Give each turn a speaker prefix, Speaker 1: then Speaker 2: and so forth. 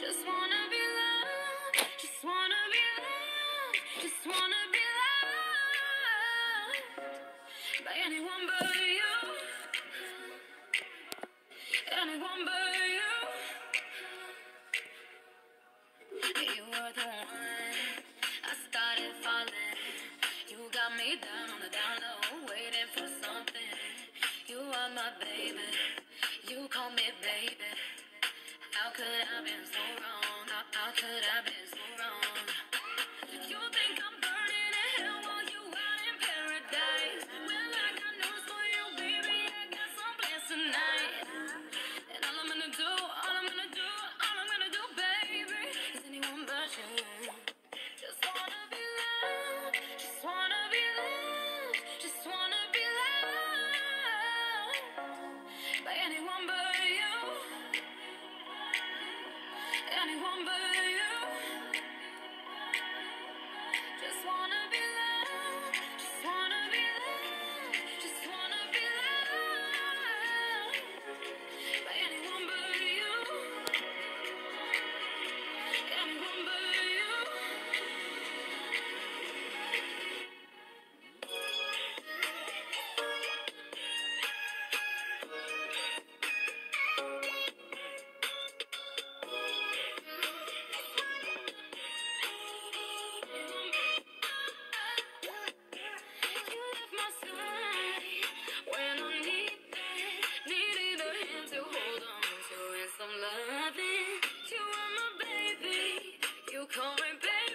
Speaker 1: Just wanna be loved. Just wanna be loved. Just wanna be loved by anyone but you. Anyone but you. You were the one I started falling. You got me down on the down low, waiting for something. You are my baby. You call me baby. How could I have been so wrong? How could I have been so wrong? You think I'm burning in hell while you out in paradise? Well, I got news for you, baby. I got some plans tonight. And all I'm gonna do, baby, is anyone but you. Just wanna be loved. Just wanna be loved. Just wanna be loved by anyone but you. Anyone but you. Just wanna be loved. Just wanna be loved. Just wanna be loved by anyone but you. Anyone but you. You left my side when I needed a hand to hold on to and some loving. You were my baby. You call me baby.